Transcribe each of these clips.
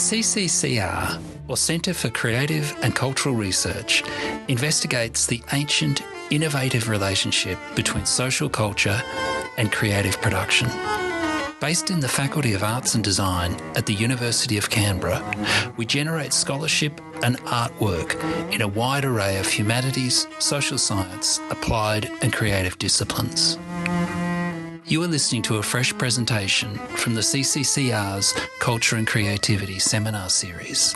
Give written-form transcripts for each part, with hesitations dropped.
CCCR, or Centre for Creative and Cultural Research, investigates the ancient, innovative relationship between social culture and creative production. Based in the Faculty of Arts and Design at the University of Canberra, we generate scholarship and artwork in a wide array of humanities, social science, applied and creative disciplines. You are listening to a fresh presentation from the CCCR's Culture and Creativity Seminar Series.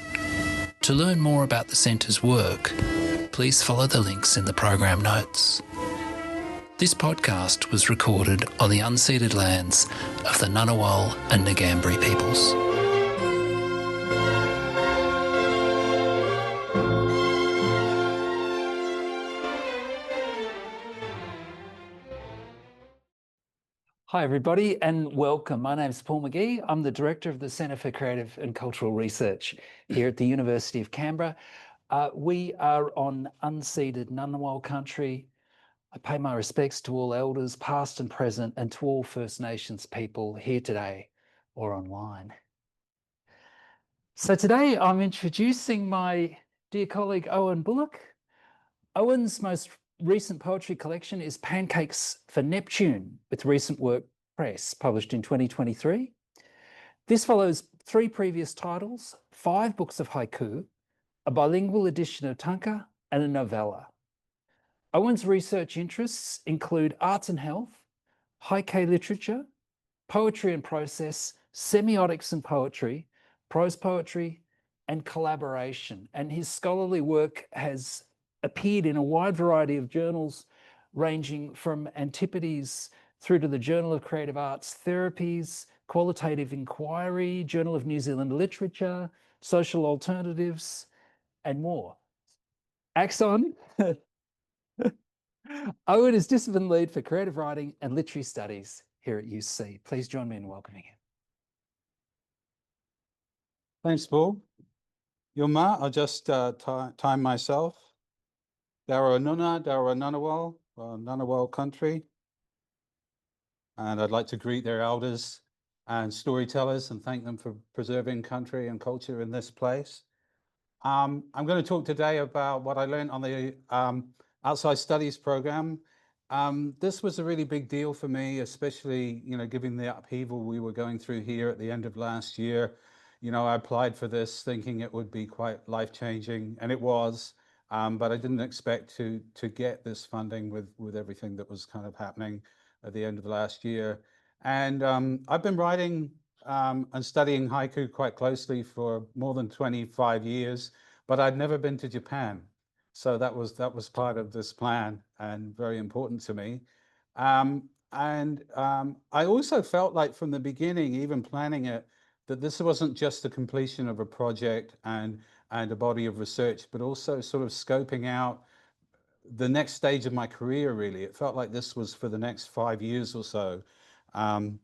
To learn more about the Centre's work, please follow the links in the program notes. This podcast was recorded on the unceded lands of the Ngunnawal and Ngambri peoples. Hi everybody and welcome. My name is Paul McGee. I'm the Director of the Centre for Creative and Cultural Research here at the University of Canberra. We are on unceded Ngunnawal country. I pay my respects to all elders, past and present, and to all First Nations people here today or online. So today I'm introducing my dear colleague Owen Bullock. Owen's most recent poetry collection is Pancakes for Neptune, with recent work press, published in 2023. This follows 3 previous titles, 5 books of haiku, a bilingual edition of tanka, and a novella. Owen's research interests include arts and health, haikai literature, poetry and process, semiotics and poetry, prose poetry, and collaboration. And his scholarly work has appeared in a wide variety of journals, ranging from Antipodes through to the Journal of Creative Arts Therapies, Qualitative Inquiry, Journal of New Zealand Literature, Social Alternatives, and more. Axon. Owen is Discipline Lead for Creative Writing and Literary Studies here at UC. Please join me in welcoming him. Thanks, Paul. Yuma, I'll just time myself. Dara Nuna, Dara Ngunnawal, Ngunnawal country. And I'd like to greet their elders and storytellers and thank them for preserving country and culture in this place. I'm going to talk today about what I learned on the Outside Studies program. This was a really big deal for me, especially, given the upheaval we were going through here at the end of last year. I applied for this thinking it would be quite life-changing, and it was, but I didn't expect to get this funding with everything that was kind of happening at the end of last year. And I've been writing and studying haiku quite closely for more than 25 years, but I'd never been to Japan. So that was part of this plan and very important to me. I also felt like from the beginning, even planning it, that this wasn't just the completion of a project and a body of research, but also sort of scoping out the next stage of my career, really. It felt like this was for the next 5 years or so. And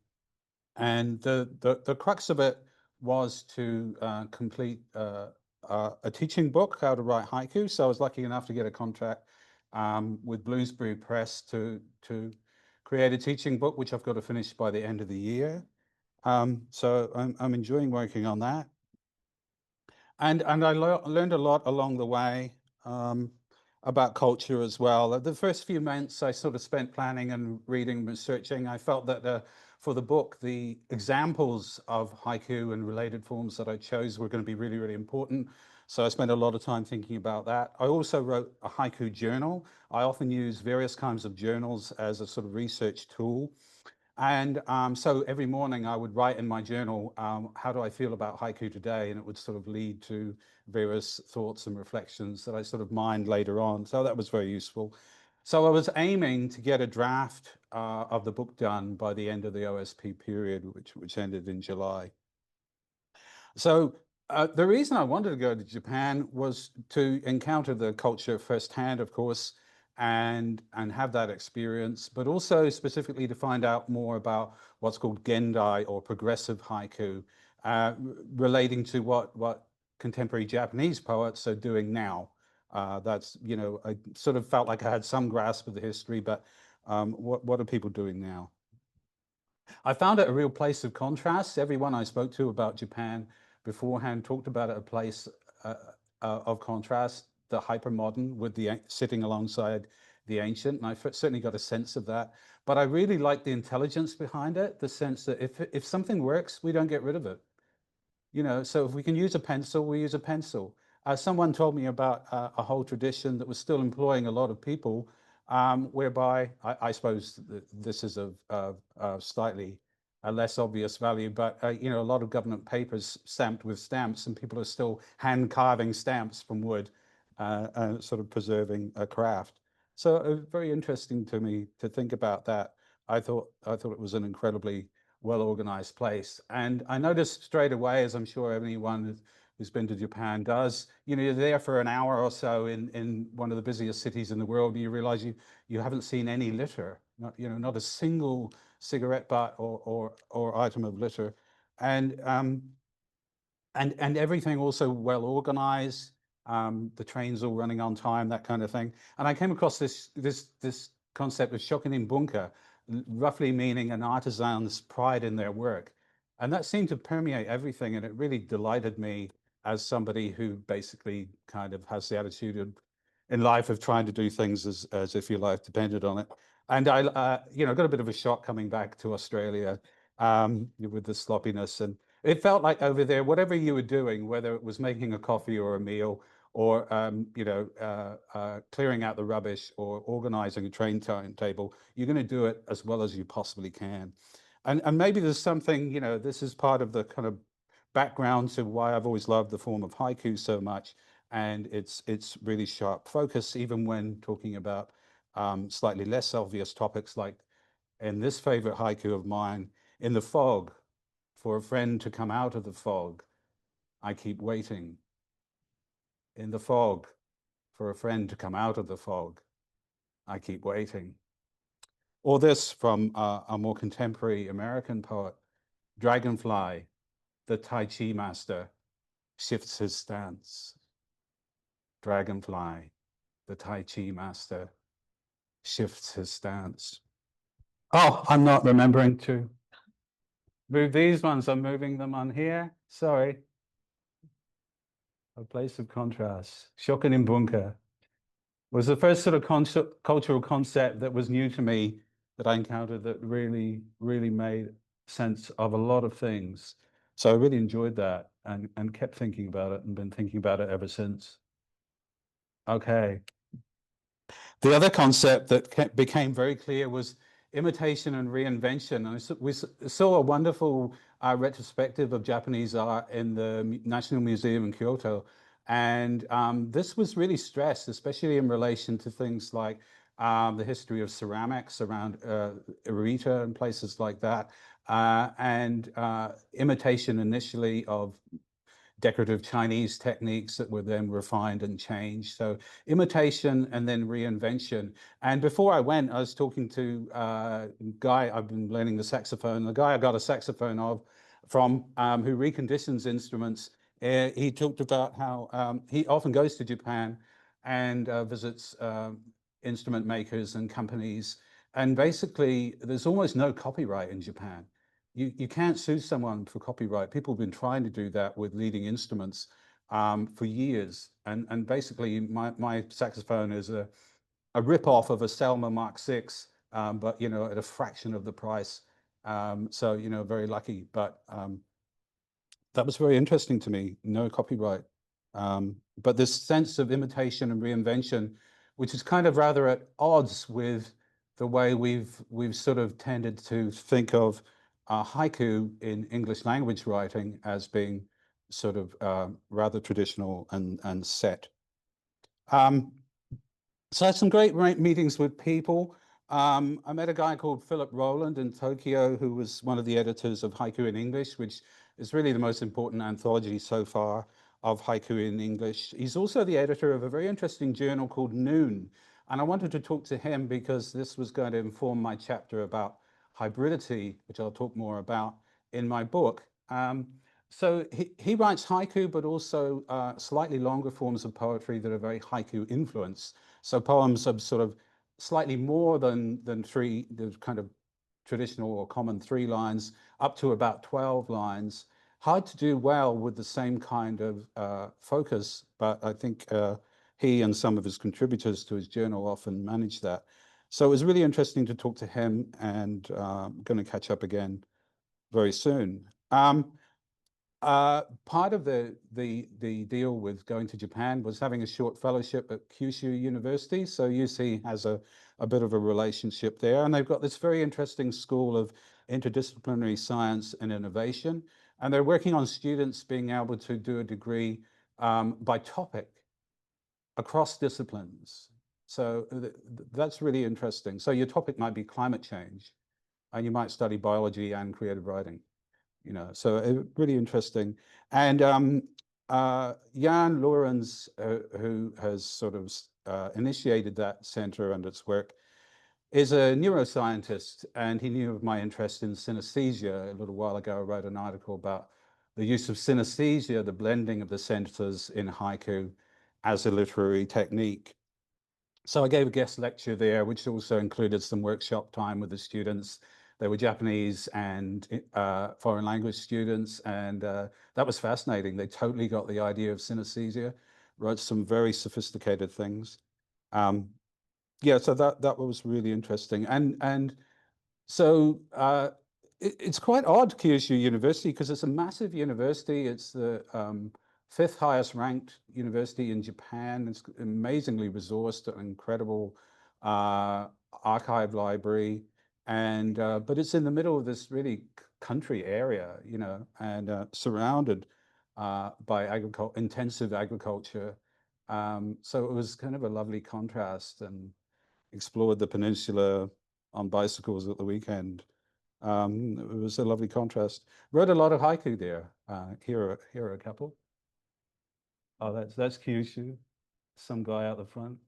the crux of it was to complete a teaching book, how to write haiku. So I was lucky enough to get a contract with Bloomsbury Press to create a teaching book, which I've got to finish by the end of the year. So I'm enjoying working on that. And I learned a lot along the way about culture as well. The first few months I sort of spent planning and reading, researching. I felt that for the book, the examples of haiku and related forms that I chose were going to be really, really important. So I spent a lot of time thinking about that. I also wrote a haiku journal. I often use various kinds of journals as a sort of research tool. And so every morning I would write in my journal, how do I feel about haiku today? And it would sort of lead to various thoughts and reflections that I sort of mined later on. So that was very useful. So I was aiming to get a draft of the book done by the end of the OSP period, which ended in July. So the reason I wanted to go to Japan was to encounter the culture firsthand, of course, and have that experience, but also specifically to find out more about what's called Gendai or progressive haiku, relating to what contemporary Japanese poets are doing now. That's, I sort of felt like I had some grasp of the history, but what are people doing now? I found it a real place of contrast. Everyone I spoke to about Japan beforehand talked about a place of contrast, the hypermodern with the sitting alongside the ancient, and I certainly got a sense of that. But I really like the intelligence behind it, the sense that if something works, we don't get rid of it. You know, so if we can use a pencil, we use a pencil. Someone told me about a whole tradition that was still employing a lot of people, whereby I suppose this is of slightly a less obvious value, but you know, a lot of government papers stamped with stamps, and people are still hand carving stamps from wood, sort of preserving a craft. So very interesting to me to think about that. I thought it was an incredibly well-organized place. And I noticed straight away, as I'm sure anyone who's been to Japan does, you know, you're there for an hour or so in one of the busiest cities in the world, and you realize you haven't seen any litter, not a single cigarette butt or item of litter. And everything also well organized, the trains all running on time, that kind of thing. And I came across this concept of shokunin bunka, roughly meaning an artisan's pride in their work. And that seemed to permeate everything, and it really delighted me as somebody who basically kind of has the attitude in life of trying to do things as if your life depended on it. And I, you know, got a bit of a shock coming back to Australia with the sloppiness, and it felt like over there, whatever you were doing, whether it was making a coffee or a meal, or you know, clearing out the rubbish or organizing a train timetable, you're going to do it as well as you possibly can. And maybe there's something, you know, this is part of the kind of background to why I've always loved the form of haiku so much, and it's really sharp focus, even when talking about slightly less obvious topics, like in this favorite haiku of mine, in the fog, for a friend to come out of the fog, I keep waiting. In the fog, for a friend to come out of the fog, I keep waiting. Or this from a more contemporary American poet, Dragonfly, the Tai Chi master, shifts his stance. Dragonfly, the Tai Chi master, shifts his stance. Oh, I'm not remembering to move these ones. I'm moving them on here. Sorry. A place of contrast. Shokunin bunka was the first sort of cultural concept that was new to me, that I encountered, that really made sense of a lot of things. So I really enjoyed that and kept thinking about it and been thinking about it ever since. Okay. The other concept that became very clear was imitation and reinvention. And we saw a wonderful retrospective of Japanese art in the National Museum in Kyoto. And this was really stressed, especially in relation to things like the history of ceramics around Irita and places like that, and imitation initially of decorative Chinese techniques that were then refined and changed. So imitation and then reinvention. And before I went, I was talking to a guy, I've been learning the saxophone, the guy I got a saxophone from who reconditions instruments. He talked about how he often goes to Japan and visits instrument makers and companies. And basically, there's almost no copyright in Japan. You can't sue someone for copyright. People have been trying to do that with leading instruments for years. And basically, my saxophone is a rip-off of a Selmer Mark VI, but, you know, at a fraction of the price. So, you know, very lucky. But that was very interesting to me, no copyright. But this sense of imitation and reinvention, which is kind of rather at odds with the way we've sort of tended to think of haiku in English language writing as being sort of rather traditional and set. So I had some great meetings with people. I met a guy called Philip Rowland in Tokyo, who was one of the editors of Haiku in English, which is really the most important anthology so far of haiku in English. He's also the editor of a very interesting journal called Noon. And I wanted to talk to him because this was going to inform my chapter about hybridity, which I'll talk more about in my book. So he writes haiku, but also slightly longer forms of poetry that are very haiku influenced. So poems of sort of slightly more than the kind of traditional or common 3 lines, up to about 12 lines. hard to do well with the same kind of focus, but I think he and some of his contributors to his journal often manage that. So it was really interesting to talk to him, and I'm going to catch up again very soon. Part of the deal with going to Japan was having a short fellowship at Kyushu University. So UC has a bit of a relationship there, and they've got this very interesting school of interdisciplinary science and innovation. And they're working on students being able to do a degree by topic across disciplines. So that's really interesting. So your topic might be climate change, and you might study biology and creative writing. So really interesting. And Jan Lorenz, who has sort of initiated that center and its work, is a neuroscientist, and he knew of my interest in synesthesia. A little while ago, I wrote an article about the use of synesthesia, the blending of the senses in haiku as a literary technique. So I gave a guest lecture there, which also included some workshop time with the students. There were Japanese and foreign language students, and that was fascinating. They totally got the idea of synesthesia, wrote some very sophisticated things. Yeah, so that was really interesting. And so it's quite odd, Kyushu University, because it's a massive university. It's the 5th highest ranked university in Japan. It's amazingly resourced, an incredible archive library. And but it's in the middle of this really country area, and surrounded by intensive agriculture. So it was kind of a lovely contrast, and explored the peninsula on bicycles at the weekend. It was a lovely contrast. Wrote a lot of haiku there. Here are a couple. Oh, that's Kyushu. Some guy out the front.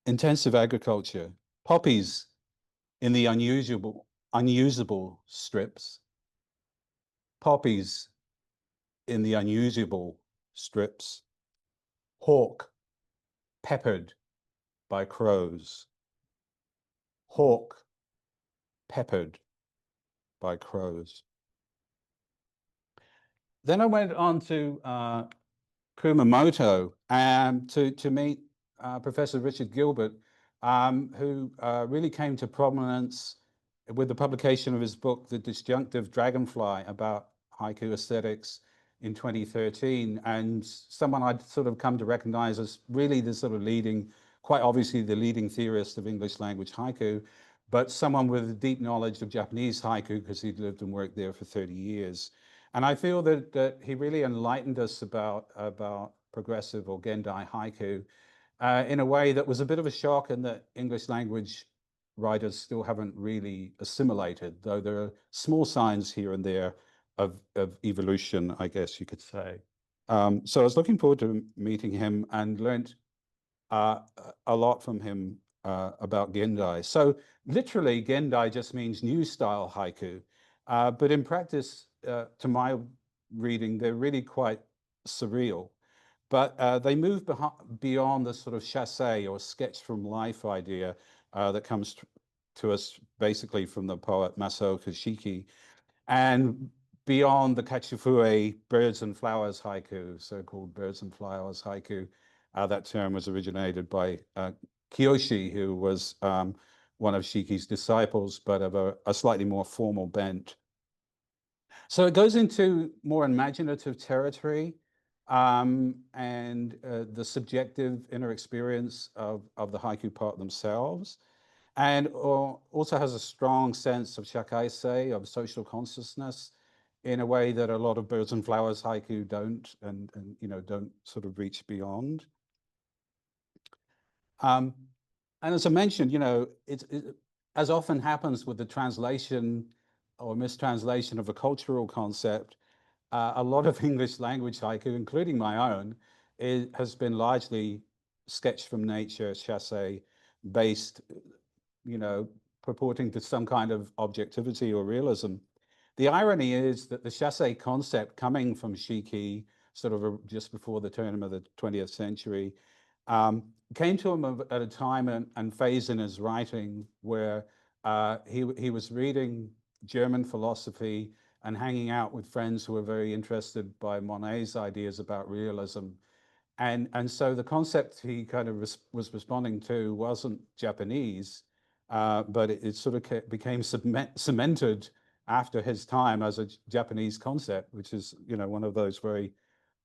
Intensive agriculture. Poppies in the unusable strips. Poppies in the unusable strips. Hawk peppered by crows. Hawk peppered by crows. Then I went on to Kumamoto to meet Professor Richard Gilbert, who really came to prominence with the publication of his book, The Disjunctive Dragonfly, about haiku aesthetics in 2013, and someone I'd sort of come to recognize as really the sort of quite obviously the leading theorist of English language haiku, but someone with a deep knowledge of Japanese haiku because he'd lived and worked there for 30 years. And I feel that he really enlightened us about progressive or Gendai haiku in a way that was a bit of a shock, and that English language writers still haven't really assimilated, though there are small signs here and there of evolution, I guess you could say. So I was looking forward to meeting him, and learned a lot from him about Gendai. So literally, Gendai just means new style haiku. But in practice, to my reading, they're really quite surreal. But they move beyond the sort of chassé or sketch from life idea that comes to us basically from the poet Masao Kashiki, and beyond the kachifue birds and flowers haiku, so-called birds and flowers haiku. That term was originated by Kiyoshi, who was one of Shiki's disciples, but of a slightly more formal bent. So it goes into more imaginative territory, and the subjective inner experience of the haiku part themselves, and also has a strong sense of shakaisei, of social consciousness, in a way that a lot of birds and flowers haiku don't, and don't sort of reach beyond. And as I mentioned, as often happens with the translation or mistranslation of a cultural concept, a lot of English language haiku, including my own, has been largely sketched from nature, chassé based, purporting to some kind of objectivity or realism. The irony is that the chassé concept, coming from Shiki, sort of just before the turn of the 20th century, came to him at a time and phase in his writing where he was reading German philosophy and hanging out with friends who were very interested by Monet's ideas about realism. And so the concept he kind of was responding to wasn't Japanese, but it sort of became cemented after his time as a Japanese concept, which is, you know, one of those very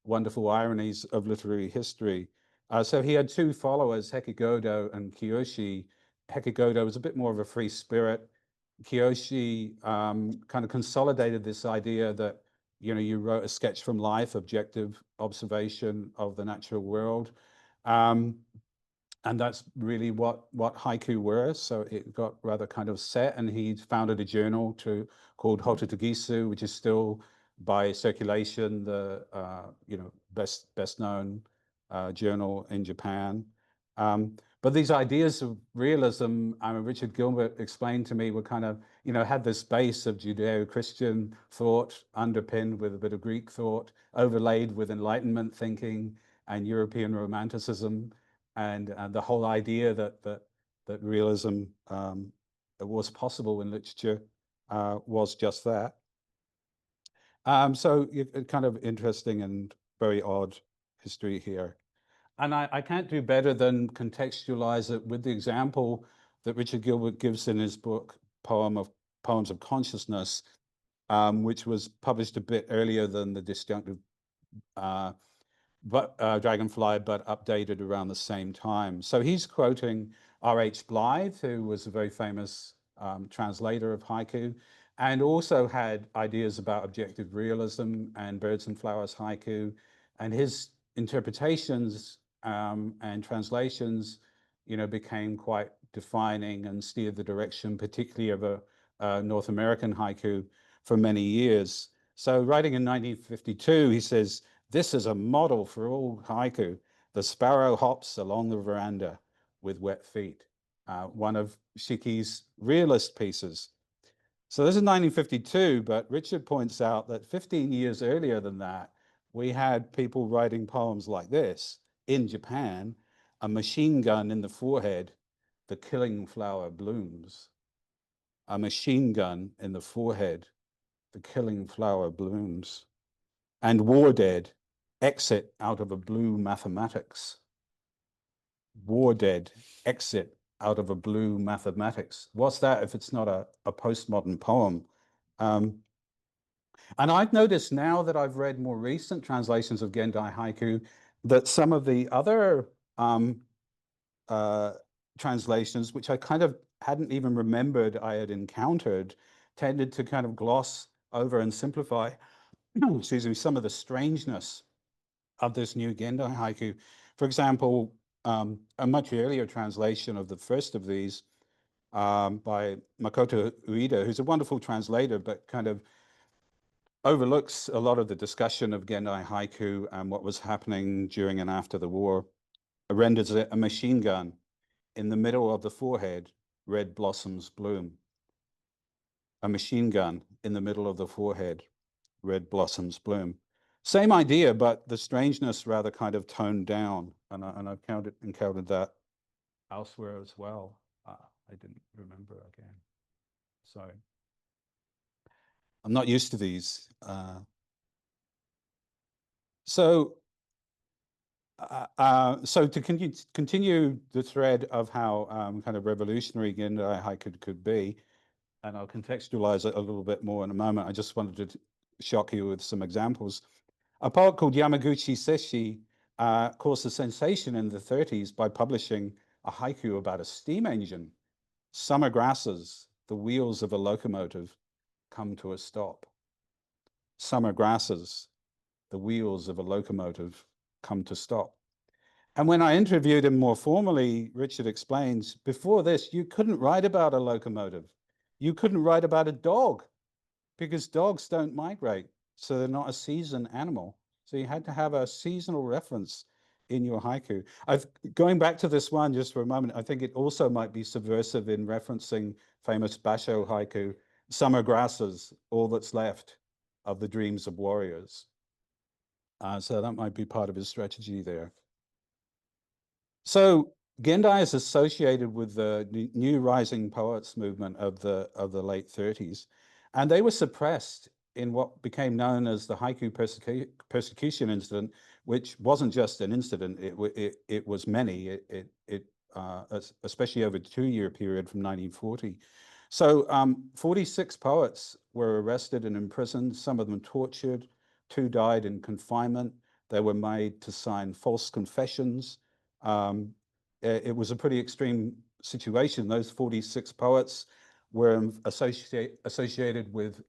wonderful ironies of literary history. So he had two followers, Hekigodo and Kiyoshi. Hekigodo was a bit more of a free spirit. Kiyoshi kind of consolidated this idea that, you know, you wrote a sketch from life, objective observation of the natural world. And that's really what haiku were. So it got rather kind of set, and he founded a journal called Hototogisu, which is still by circulation the you know, best known journal in Japan. But these ideas of realism, Richard Gilbert explained to me, were kind of, you know, had this base of Judeo-Christian thought underpinned with a bit of Greek thought, overlaid with Enlightenment thinking and European Romanticism, and the whole idea that realism was possible in literature was just that. So kind of interesting and very odd history here. And I can't do better than contextualize it with the example that Richard Gilbert gives in his book, Poems of Consciousness, which was published a bit earlier than the disjunctive Dragonfly, but updated around the same time. So he's quoting R.H. Blythe, who was a very famous translator of haiku, and also had ideas about objective realism and birds and flowers haiku, and his interpretations and translations, you know, became quite defining and steered the direction, particularly of a North American haiku for many years. So writing in 1952, he says, "This is a model for all haiku. The sparrow hops along the veranda with wet feet." One of Shiki's realist pieces. So this is 1952, but Richard points out that 15 years earlier than that, we had people writing poems like this in Japan: "A machine gun in the forehead, the killing flower blooms." A machine gun in the forehead, the killing flower blooms. And "War dead, exit out of a blue mathematics." War dead, exit out of a blue mathematics. What's that if it's not a postmodern poem? And I've noticed now that I've read more recent translations of Gendai Haiku that some of the other translations, which I kind of hadn't even remembered I had encountered, tended to kind of gloss over and simplify, excuse me, some of the strangeness of this new Gendai Haiku. For example, a much earlier translation of the first of these by Makoto Ueda, who's a wonderful translator, but kind of overlooks a lot of the discussion of Gendai Haiku and what was happening during and after the war, renders it a machine gun in the middle of the forehead, red blossoms bloom. A machine gun in the middle of the forehead, red blossoms bloom. Same idea, but the strangeness rather kind of toned down, and I've encountered that elsewhere as well. I didn't remember again. Sorry. I'm not used to these. So to continue the thread of how kind of revolutionary Gendai Haiku could be, and I'll contextualize it a little bit more in a moment, I just wanted to shock you with some examples. A poet called Yamaguchi Seshi caused a sensation in the 30s by publishing a haiku about a steam engine. "Summer grasses, the wheels of a locomotive, come to a stop." Summer grasses, the wheels of a locomotive, come to stop. And when I interviewed him more formally, Richard explains, before this, you couldn't write about a locomotive. You couldn't write about a dog because dogs don't migrate. So they're not a season animal. So you had to have a seasonal reference in your haiku. Going back to this one just for a moment, I think it also might be subversive in referencing famous Basho haiku, "Summer grasses, all that's left of the dreams of warriors." So that might be part of his strategy there. So Gendai is associated with the new rising poets movement of the late 30s. And they were suppressed in what became known as the Haiku Persecution Incident, which wasn't just an incident, it was many, especially over a 2-year period from 1940. So 46 poets were arrested and imprisoned, some of them tortured, 2 died in confinement. They were made to sign false confessions. It was a pretty extreme situation. Those 46 poets were associated with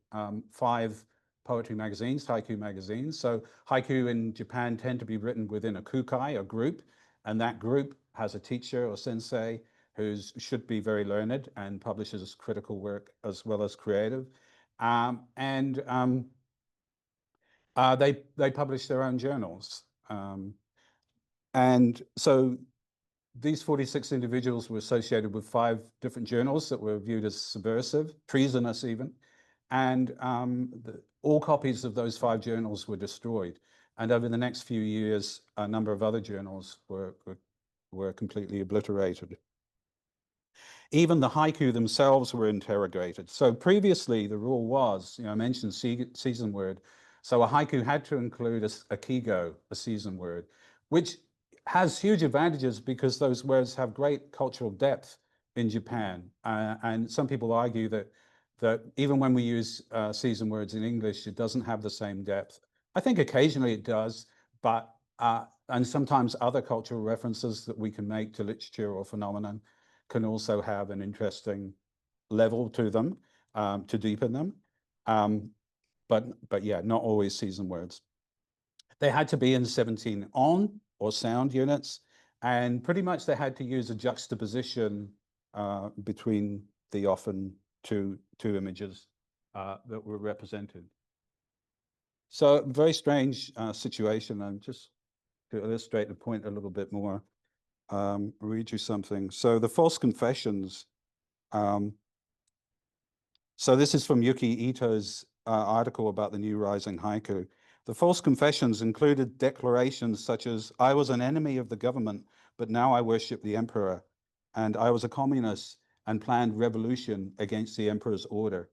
5 poetry magazines, haiku magazines. So haiku in Japan tend to be written within a kukai, a group, and that group has a teacher or sensei who should be very learned and publishes critical work as well as creative. They publish their own journals. And so these 46 individuals were associated with 5 different journals that were viewed as subversive, treasonous even. And all copies of those 5 journals were destroyed. And over the next few years, a number of other journals were completely obliterated. Even the haiku themselves were interrogated. So previously, the rule was, I mentioned season word. So a haiku had to include a kigo, a season word, which has huge advantages because those words have great cultural depth in Japan. And some people argue that even when we use season words in English, it doesn't have the same depth. I think occasionally it does, but and sometimes other cultural references that we can make to literature or phenomenon can also have an interesting level to them, to deepen them. But yeah, not always season words. They had to be in 17 on or sound units, and pretty much they had to use a juxtaposition between the often two images that were represented. So very strange situation. And just to illustrate the point a little bit more, read you something. So the false confessions. So this is from Yuki Ito's article about the new rising haiku. The false confessions included declarations such as, "I was an enemy of the government, but now I worship the emperor," and "I was a communist and planned revolution against the emperor's order."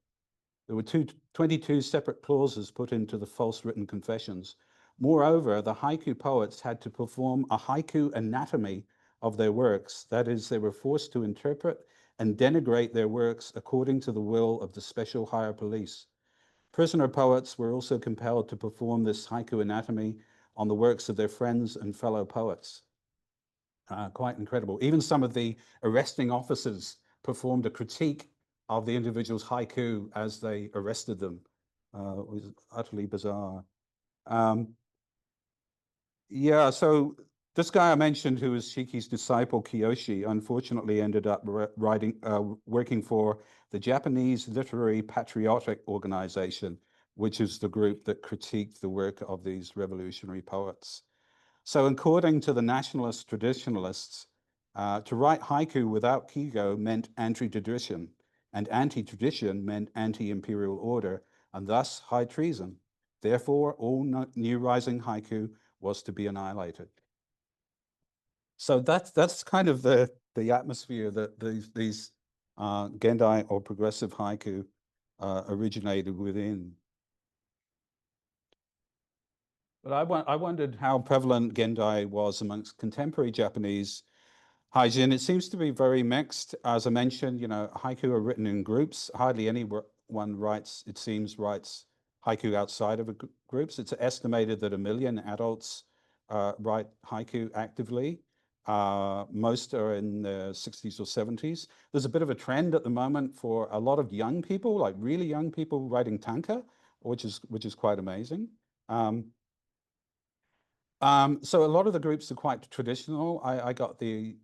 There were 22 separate clauses put into the false written confessions. Moreover, the haiku poets had to perform a haiku anatomy of their works. That is, they were forced to interpret and denigrate their works according to the will of the special higher police. Prisoner poets were also compelled to perform this haiku anatomy on the works of their friends and fellow poets. Quite incredible. Even some of the arresting officers performed a critique of the individual's haiku as they arrested them. It was utterly bizarre. Yeah, so this guy I mentioned, who was Shiki's disciple, Kiyoshi, unfortunately ended up working for the Japanese Literary Patriotic Organization, which is the group that critiqued the work of these revolutionary poets. So according to the nationalist traditionalists, to write haiku without kigo meant anti-tradition, and anti-tradition meant anti-imperial order, and thus high treason. Therefore, all new rising haiku was to be annihilated. So that's kind of the atmosphere that these Gendai or progressive haiku originated within. But I wondered how prevalent Gendai was amongst contemporary Japanese hygiene. It seems to be very mixed. As I mentioned, haiku are written in groups. Hardly anyone writes haiku outside of groups. It's estimated that 1 million adults write haiku actively. Most are in their 60s or 70s. There's a bit of a trend at the moment for a lot of young people, like really young people, writing tanka, which is quite amazing. So a lot of the groups are quite traditional. I got the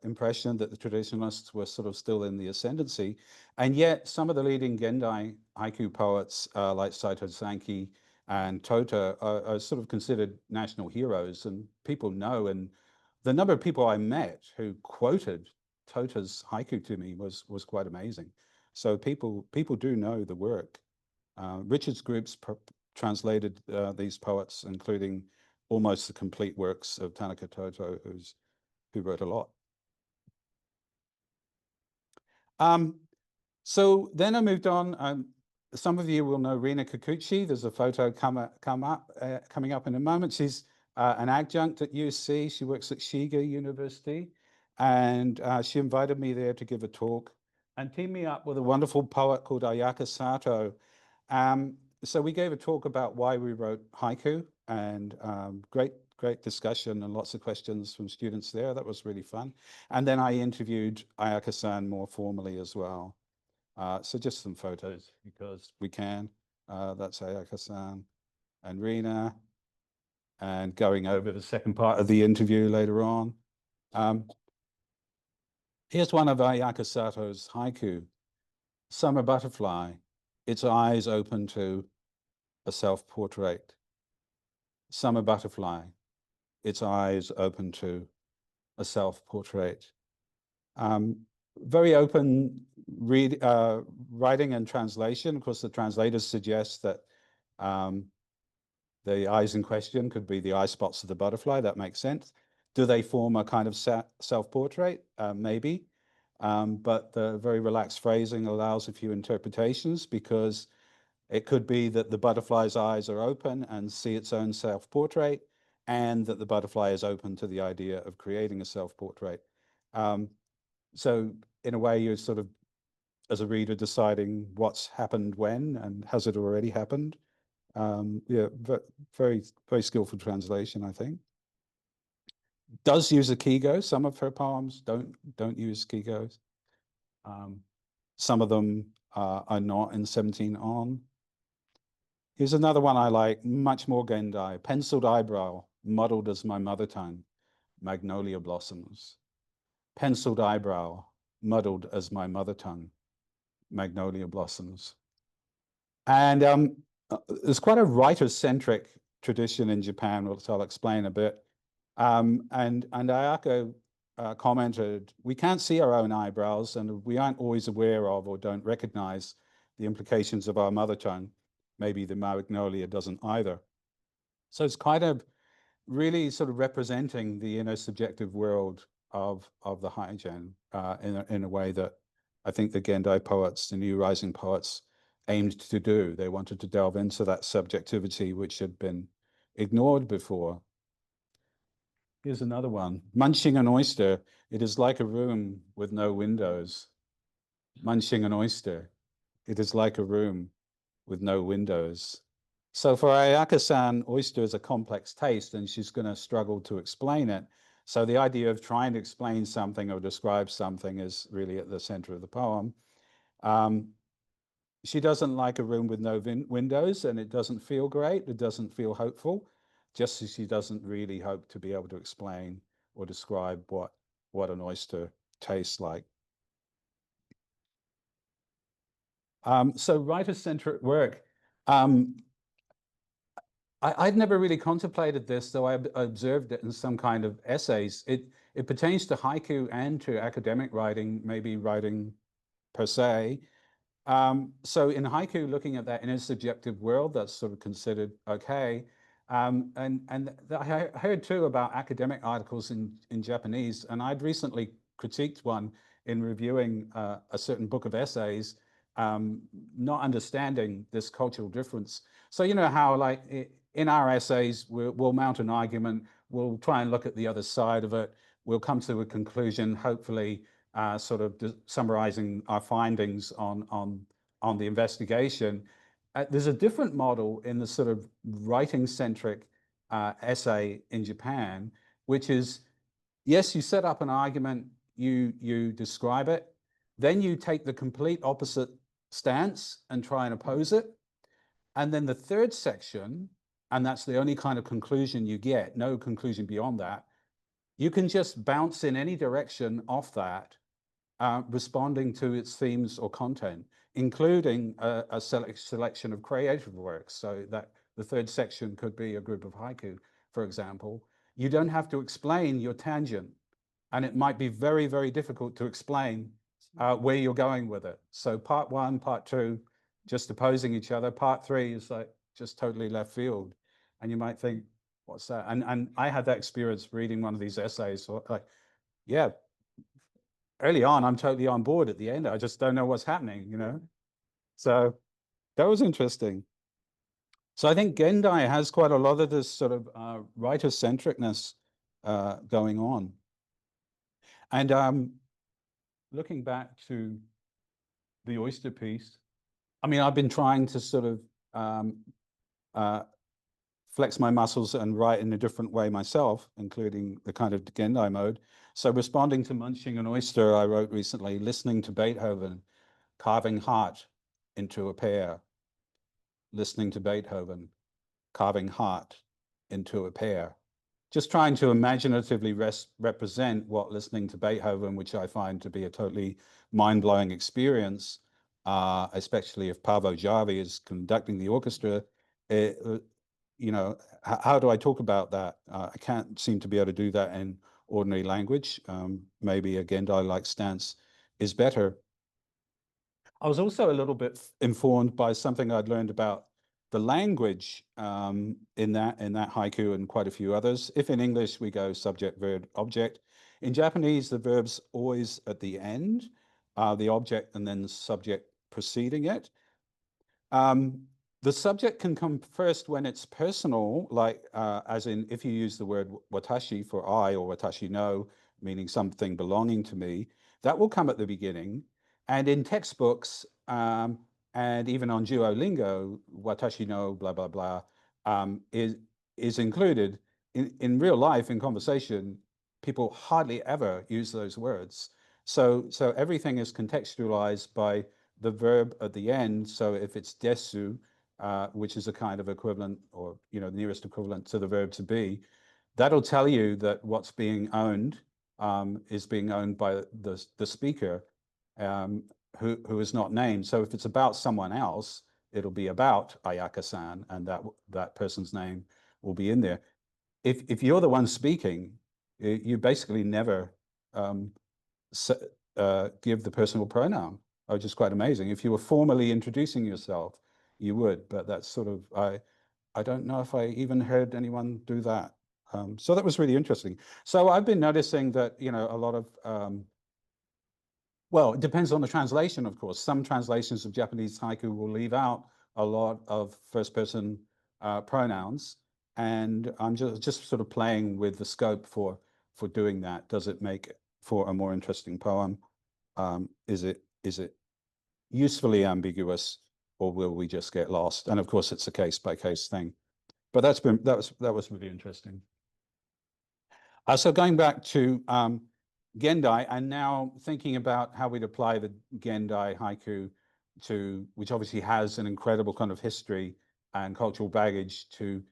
impression that the traditionalists were sort of still in the ascendancy, and yet some of the leading Gendai haiku poets like Saito Sanki and Tota are sort of considered national heroes, and people know. And the number of people I met who quoted Tota's haiku to me was quite amazing. So people do know the work. Richard's groups translated these poets, including almost the complete works of Tanaka Toto, who wrote a lot. So then I moved on. some of you will know Rina Kikuchi. There's a photo coming up in a moment. She's an adjunct at UC. She works at Shiga University, and she invited me there to give a talk and teamed me up with a wonderful poet called Ayaka Sato. So we gave a talk about why we wrote haiku, and great discussion and lots of questions from students there. That was really fun. And then I interviewed Ayaka-san more formally as well. So just some photos because we can. That's Ayaka-san and Rina, and going over the second part of the interview later on. Here's one of Ayaka Sato's haiku. Summer butterfly, its eyes open to a self-portrait. Summer butterfly, its eyes open to a self-portrait. Very open writing and translation. Of course, the translators suggest that the eyes in question could be the eye spots of the butterfly. That makes sense. Do they form a kind of self-portrait? Maybe. But the very relaxed phrasing allows a few interpretations, because it could be that the butterfly's eyes are open and see its own self-portrait, and that the butterfly is open to the idea of creating a self-portrait. So in a way, you're sort of, as a reader, deciding what's happened when, and has it already happened? Yeah, very skillful translation, I think. Does use a kigo. Some of her poems don't use kigos. Some of them are not in 17 on. Here's another one I like, much more Gendai. Penciled eyebrow, muddled as my mother tongue, magnolia blossoms. Penciled eyebrow, muddled as my mother tongue, magnolia blossoms. And there's quite a writer-centric tradition in Japan, which I'll explain a bit. And Ayaka commented, we can't see our own eyebrows, and we aren't always aware of or don't recognize the implications of our mother tongue. Maybe the magnolia doesn't either. So it's kind of really sort of representing the inner subjective world of the Haijen in a way that I think the Gendai poets, the new rising poets, aimed to do. They wanted to delve into that subjectivity which had been ignored before. Here's another one. Munching an oyster, it is like a room with no windows. Munching an oyster, it is like a room with no windows. So for Ayaka-san, oyster is a complex taste, and she's going to struggle to explain it. So the idea of trying to explain something or describe something is really at the center of the poem. She doesn't like a room with no windows, and it doesn't feel great. It doesn't feel hopeful, just as she doesn't really hope to be able to explain or describe what an oyster tastes like. So writer-centric work. I'd never really contemplated this, though I observed it in some kind of essays. It pertains to haiku and to academic writing, maybe writing per se. So in haiku, looking at that inner subjective world, that's sort of considered okay. And I heard too about academic articles in Japanese, and I'd recently critiqued one in reviewing a certain book of essays, not understanding this cultural difference. So you know how, like, in our essays, we'll mount an argument, we'll try and look at the other side of it, we'll come to a conclusion, hopefully sort of summarizing our findings on the investigation. There's a different model in the sort of writing-centric essay in Japan, which is, yes, you set up an argument, you describe it, then you take the complete opposite stance and try and oppose it. And then the third section, and that's the only kind of conclusion you get, no conclusion beyond that, you can just bounce in any direction off that, responding to its themes or content, including a selection of creative works. So that the third section could be a group of haiku, for example. You don't have to explain your tangent, and it might be very, very difficult to explain where you're going with it. So part one, part two, just opposing each other. Part three is like just totally left field. And you might think, what's that? And I had that experience reading one of these essays. So like, yeah, early on, I'm totally on board. At the end, I just don't know what's happening, you know? So That was interesting. So I think Gendai has quite a lot of this sort of writer-centricness going on. And looking back to the oyster piece, I mean, I've been trying to sort of flex my muscles and write in a different way myself, including the kind of Gendai mode. So responding to munching an oyster, I wrote recently, listening to Beethoven, carving heart into a pear. Listening to Beethoven, carving heart into a pear. Just trying to imaginatively represent what listening to Beethoven, which I find to be a totally mind-blowing experience, especially if Paavo Jarvi is conducting the orchestra, you know, how do I talk about that? I can't seem to be able to do that in ordinary language. Maybe a Gendai-like stance is better. I was also a little bit informed by something I'd learned about the language in that haiku and quite a few others. If in English we go subject, verb, object, in Japanese the verb's always at the end, the object and then the subject preceding it. The subject can come first when it's personal, like as in if you use the word watashi for I or watashi no, meaning something belonging to me, that will come at the beginning. And in textbooks and even on Duolingo, watashi no blah, blah, blah is included. In real life, in conversation, people hardly ever use those words. So everything is contextualized by the verb at the end. So if it's desu, which is a kind of equivalent or, you know, nearest equivalent to the verb to be, that'll tell you that what's being owned is being owned by the speaker who is not named. So if it's about someone else, it'll be about Ayaka-san, and that person's name will be in there. If you're the one speaking, you basically never give the personal pronoun, which is quite amazing. If you were formally introducing yourself, you would, but that's sort of, I don't know if I even heard anyone do that. So that was really interesting. So I've been noticing that, you know, a lot of, well, it depends on the translation, of course. Some translations of Japanese haiku will leave out a lot of first person pronouns. And I'm just sort of playing with the scope for doing that. Does it make for a more interesting poem? Is it usefully ambiguous, or will we just get lost? And of course, it's a case by case thing. But that was really interesting. So going back to Gendai, and now thinking about how we'd apply the Gendai haiku to, which obviously has an incredible kind of history and cultural baggage, to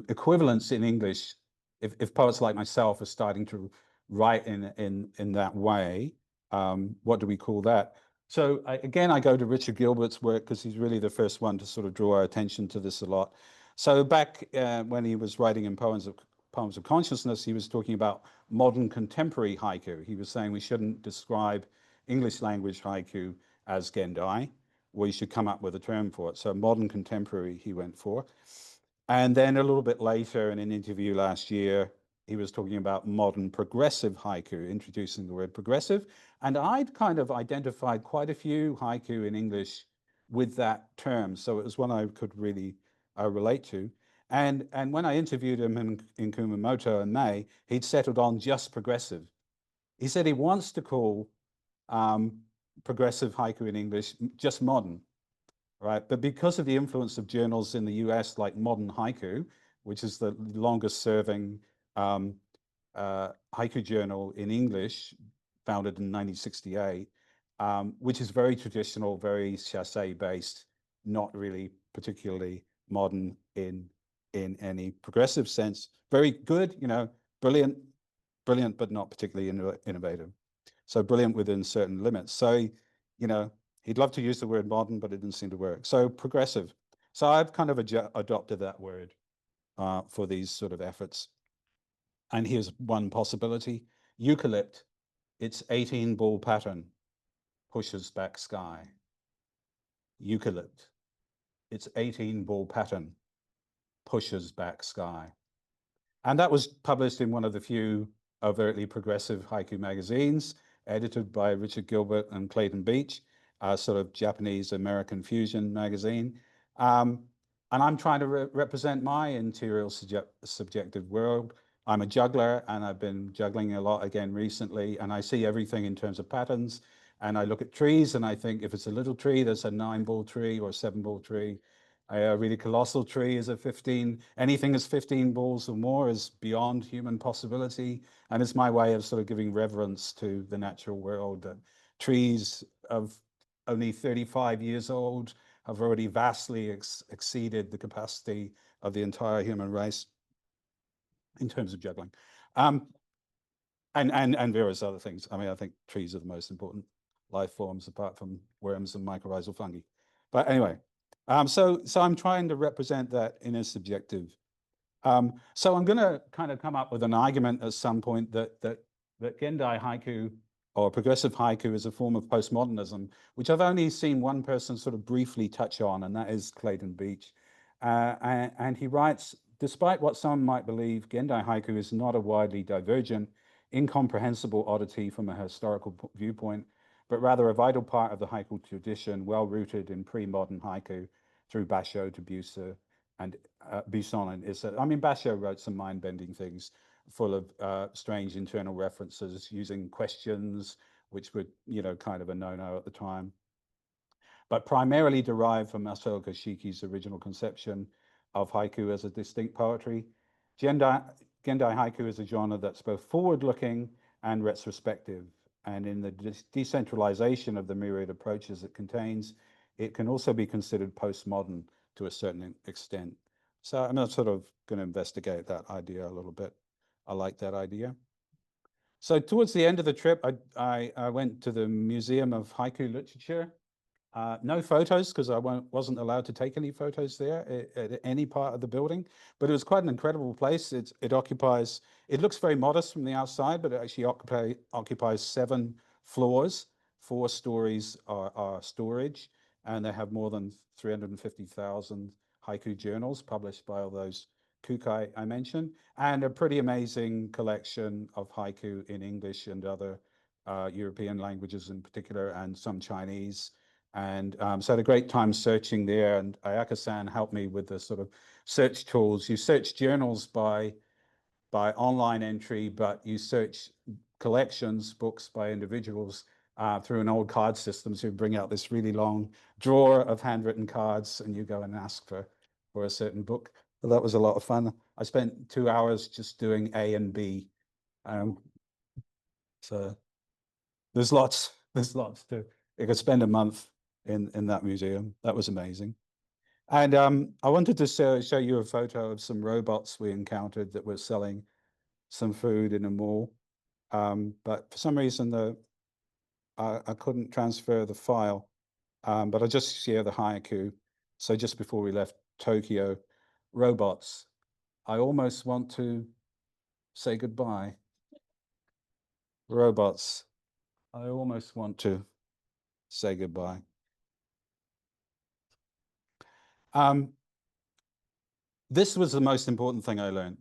equivalents in English. If poets like myself are starting to write in that way, what do we call that? So again, I go to Richard Gilbert's work because he's really the first one to sort of draw our attention to this a lot. So back when he was writing in Poems of Consciousness, he was talking about modern contemporary haiku. He was saying we shouldn't describe English language haiku as Gendai. We should come up with a term for it. So modern contemporary he went for. And then a little bit later in an interview last year, he was talking about modern progressive haiku, introducing the word progressive. And I'd kind of identified quite a few haiku in English with that term. So it was one I could really relate to. And when I interviewed him in Kumamoto in May, he'd settled on just progressive. He said he wants to call progressive haiku in English just modern, right? But because of the influence of journals in the US like Modern Haiku, which is the longest serving haiku journal in English, founded in 1968, which is very traditional, very chassé based, not really particularly modern in any progressive sense. Very good, you know, brilliant, but not particularly innovative. So brilliant within certain limits. So, you know, he'd love to use the word modern, but it didn't seem to work. So progressive. So I've kind of adopted that word for these sort of efforts. And here's one possibility: eucalypt. Its 18-ball pattern pushes back sky. Eucalypt. Its 18-ball pattern pushes back sky. And that was published in one of the few overtly progressive haiku magazines, edited by Richard Gilbert and Clayton Beach. sort of Japanese-American fusion magazine. And I'm trying to represent my interior subjective world. I'm a juggler, and I've been juggling a lot again recently, and I see everything in terms of patterns. And I look at trees, and I think if it's a little tree, that's a 9-ball tree or a 7-ball tree. A really colossal tree is a 15. Anything that's 15 balls or more is beyond human possibility. And it's my way of sort of giving reverence to the natural world. Trees of only 35 years old have already vastly exceeded the capacity of the entire human race in terms of juggling. And various other things. I mean, I think trees are the most important life forms apart from worms and mycorrhizal fungi. But anyway, so I'm trying to represent that in a subjective. So I'm going to kind of come up with an argument at some point that Gendai Haiku or progressive haiku is a form of postmodernism, which I've only seen one person sort of briefly touch on, and that is Clayton Beach. And he writes, despite what some might believe, Gendai Haiku is not a widely divergent, incomprehensible oddity from a historical viewpoint, but rather a vital part of the haiku tradition, well-rooted in pre-modern haiku through Basho to Buisson and Issa. I mean, Basho wrote some mind-bending things full of strange internal references using questions, which were, kind of a no-no at the time, but primarily derived from Masaoka Shiki's original conception of haiku as a distinct poetry. Gendai haiku is a genre that's both forward-looking and retrospective, and in the decentralization of the myriad approaches it contains, it can also be considered postmodern to a certain extent. So I'm sort of going to investigate that idea a little bit. I like that idea. So towards the end of the trip, I went to the Museum of Haiku Literature. No photos, because I wasn't allowed to take any photos there at any part of the building, but it was quite an incredible place. It looks very modest from the outside, but it actually occupies 7 floors. 4 stories are storage, and they have more than 350,000 haiku journals published by all those kukai I mentioned, and a pretty amazing collection of haiku in English and other European languages in particular, and some Chinese. And so I had a great time searching there, and Ayaka-san helped me with the sort of search tools. You search journals by online entry, but you search collections, books by individuals through an old card system. So you bring out this really long drawer of handwritten cards, and you go and ask for a certain book. Well, that was a lot of fun. I spent 2 hours just doing A and B. So there's lots to. You could spend a month in that museum. That was amazing. And I wanted to show you a photo of some robots we encountered that were selling some food in a mall. But for some reason, I couldn't transfer the file. But I just share the haiku. So just before we left Tokyo, robots, I almost want to say goodbye. Robots, I almost want to say goodbye. This was the most important thing I learned.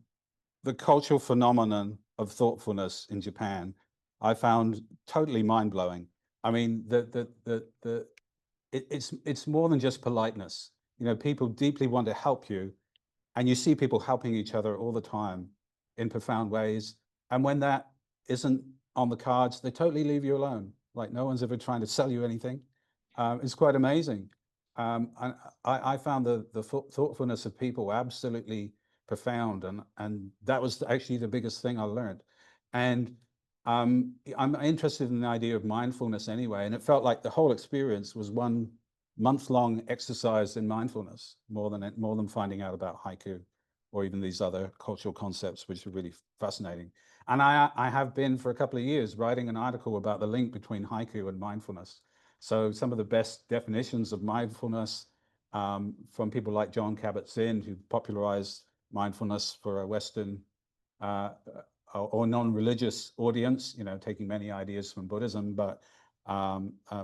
The cultural phenomenon of thoughtfulness in Japan, I found totally mind-blowing. I mean, it's more than just politeness. People deeply want to help you, and you see people helping each other all the time in profound ways. And when that isn't on the cards, they totally leave you alone. Like no one's ever trying to sell you anything. It's quite amazing. And I found the thoughtfulness of people absolutely profound, and that was actually the biggest thing I learned. And I'm interested in the idea of mindfulness anyway, and it felt like the whole experience was one month-long exercise in mindfulness, more than finding out about haiku or even these other cultural concepts, which are really fascinating. And I have been for a couple of years writing an article about the link between haiku and mindfulness. So some of the best definitions of mindfulness from people like John Kabat-Zinn, who popularized mindfulness for a Western or non-religious audience, taking many ideas from Buddhism, but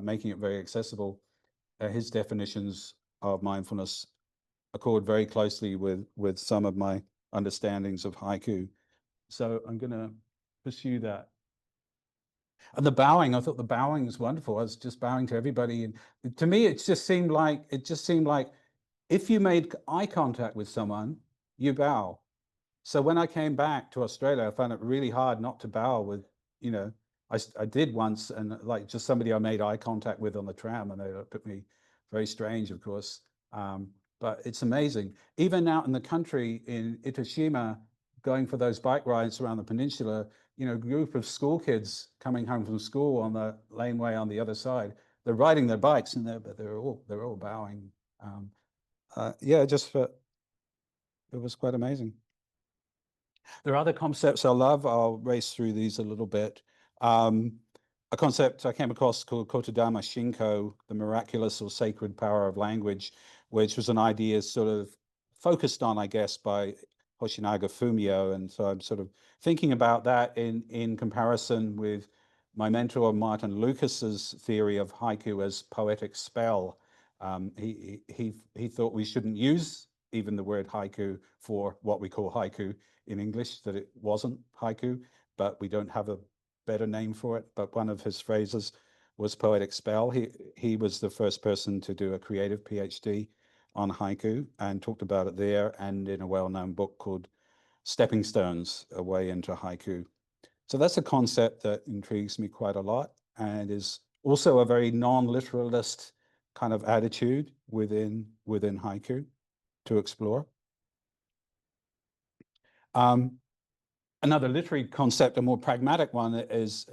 making it very accessible. His definitions of mindfulness accord very closely with some of my understandings of haiku. So I'm going to pursue that. And the bowing, I thought the bowing was wonderful. I was just bowing to everybody. And to me, it just seemed like if you made eye contact with someone, you bow. So when I came back to Australia, I found it really hard not to bow with, you know, I did once, and like just somebody I made eye contact with on the tram, and they looked at me very strange, of course. But it's amazing. Even out in the country in Itoshima, going for those bike rides around the peninsula, you know, a group of school kids coming home from school on the laneway on the other side, they're riding their bikes, and they're all bowing. Yeah, it was quite amazing. There are other concepts I love. I'll race through these a little bit. A concept I came across called Kotodama Shinko, the miraculous or sacred power of language, which was an idea sort of focused on, I guess, by Hoshinaga Fumio. And so I'm sort of thinking about that in comparison with my mentor, Martin Lucas's theory of haiku as poetic spell. He thought we shouldn't use even the word haiku for what we call haiku in English, that it wasn't haiku, but we don't have a better name for it. But one of his phrases was poetic spell. He was the first person to do a creative PhD on haiku and talked about it there and in a well-known book called Stepping Stones, A Way into Haiku. So that's a concept that intrigues me quite a lot and is also a very non-literalist kind of attitude within haiku to explore. Another literary concept, a more pragmatic one, is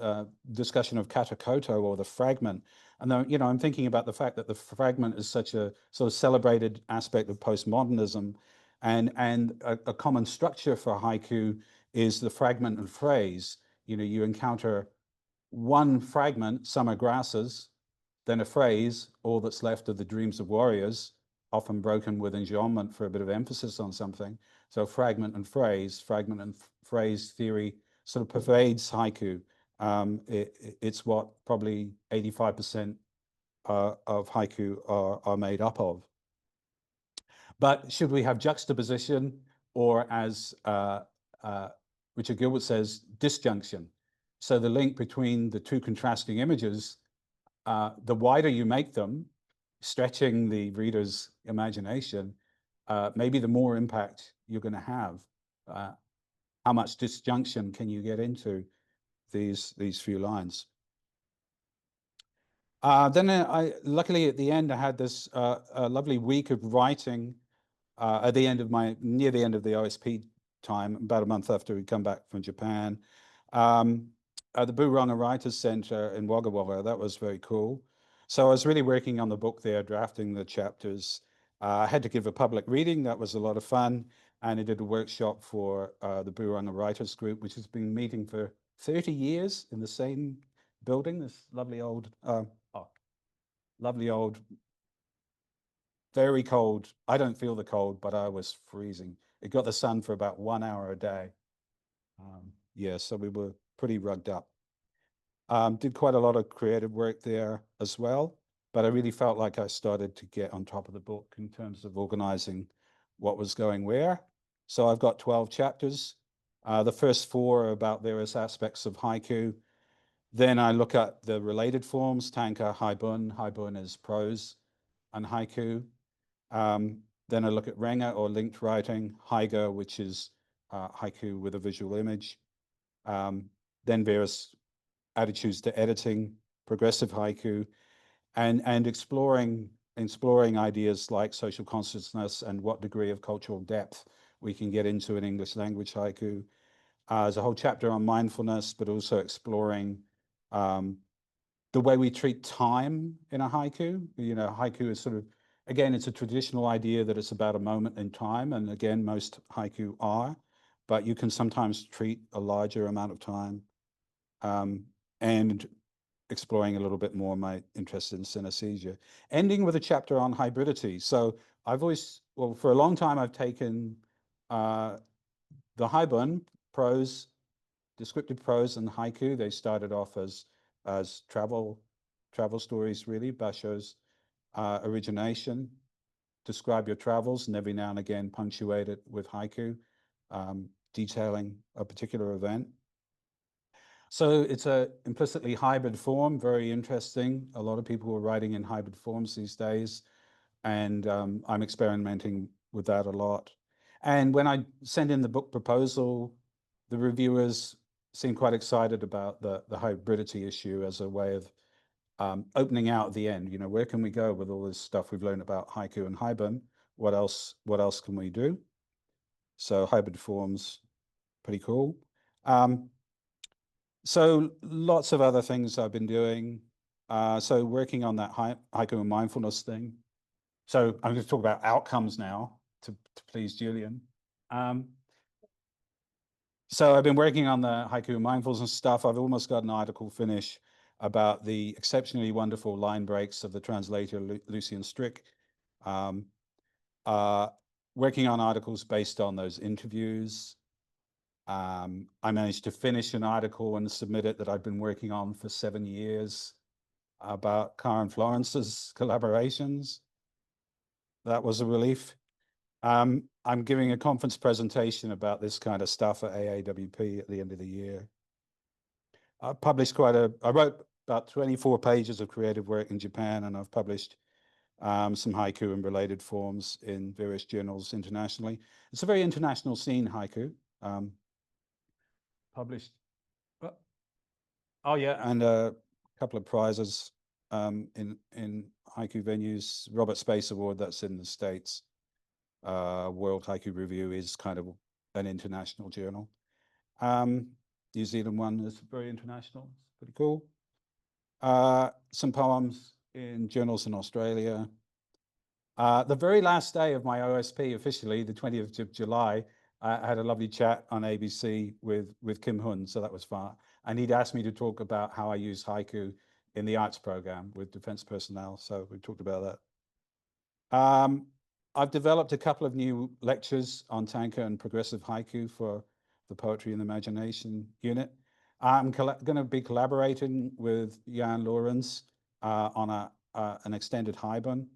discussion of katakoto, or the fragment. And you know, I'm thinking about the fact that the fragment is such a sort of celebrated aspect of postmodernism, and a common structure for haiku is the fragment and phrase. You know, you encounter one fragment, summer grasses, then a phrase, all that's left of the dreams of warriors, often broken with enjambment for a bit of emphasis on something. So fragment and phrase theory sort of pervades haiku. It's what probably 85% of haiku are made up of. But should we have juxtaposition, or as Richard Gilbert says, disjunction? So the link between the two contrasting images, the wider you make them, stretching the reader's imagination, maybe the more impact you're going to have. How much disjunction can you get into these few lines? Then luckily at the end, I had this a lovely week of writing at the end of near the end of the OSP time, about a month after we'd come back from Japan. At the Buranga Writers Center in Wagga Wagga. That was very cool. So I was really working on the book there, drafting the chapters. I had to give a public reading. That was a lot of fun. And I did a workshop for the Buranga Writers Group, which has been meeting for 30 years in the same building, this lovely old, very cold. I don't feel the cold, but I was freezing. It got the sun for about 1 hour a day. Yeah, so we were pretty rugged up. Did quite a lot of creative work there as well, but I really felt like I started to get on top of the book in terms of organizing what was going where. So I've got 12 chapters. The first 4 are about various aspects of haiku. Then I look at the related forms, tanka, haibun. Haibun is prose and haiku. Then I look at renga, or linked writing, haiga, which is haiku with a visual image. Then various attitudes to editing, progressive haiku, and exploring ideas like social consciousness and what degree of cultural depth we can get into an English language haiku. There's a whole chapter on mindfulness, but also exploring the way we treat time in a haiku. You know, haiku is sort of, again, it's a traditional idea that it's about a moment in time, and again, most haiku are, but you can sometimes treat a larger amount of time. And exploring a little bit more my interest in synesthesia. Ending with a chapter on hybridity. So I've always, well, for a long time, I've taken the haibun, prose, descriptive prose and haiku. They started off as travel stories, really, Basho's origination. Describe your travels, and every now and again punctuate it with haiku, detailing a particular event. So it's a implicitly hybrid form, very interesting. A lot of people are writing in hybrid forms these days, and I'm experimenting with that a lot. And when I sent in the book proposal, the reviewers seemed quite excited about the hybridity issue as a way of opening out at the end. You know, where can we go with all this stuff we've learned about haiku and haibun? What else can we do? So hybrid forms, pretty cool. So lots of other things I've been doing. So working on that haiku and mindfulness thing. So I'm going to talk about outcomes now to please Julian. So I've been working on the haiku and mindfulness stuff. I've almost got an article finished about the exceptionally wonderful line breaks of the translator Lucian Strick. Working on articles based on those interviews. I managed to finish an article and submit it that I've been working on for 7 years about Karen Florence's collaborations. That was a relief. I'm giving a conference presentation about this kind of stuff at AAWP at the end of the year. I wrote about 24 pages of creative work in Japan, and I've published some haiku and related forms in various journals internationally. It's a very international scene, haiku. Published, oh yeah, and a couple of prizes in haiku venues. Robert Space Award, that's in the States. World Haiku Review is kind of an international journal. New Zealand one is very international. It's pretty cool. Some poems in journals in Australia. The very last day of my OSP officially, the 20th of July, I had a lovely chat on ABC with Kim Hun, so that was fun. And he'd asked me to talk about how I use haiku in the arts program with defense personnel, so we talked about that. I've developed a couple of new lectures on tanka and progressive haiku for the Poetry and the Imagination unit. I'm going to be collaborating with Jan Lorenz on an extended haibun.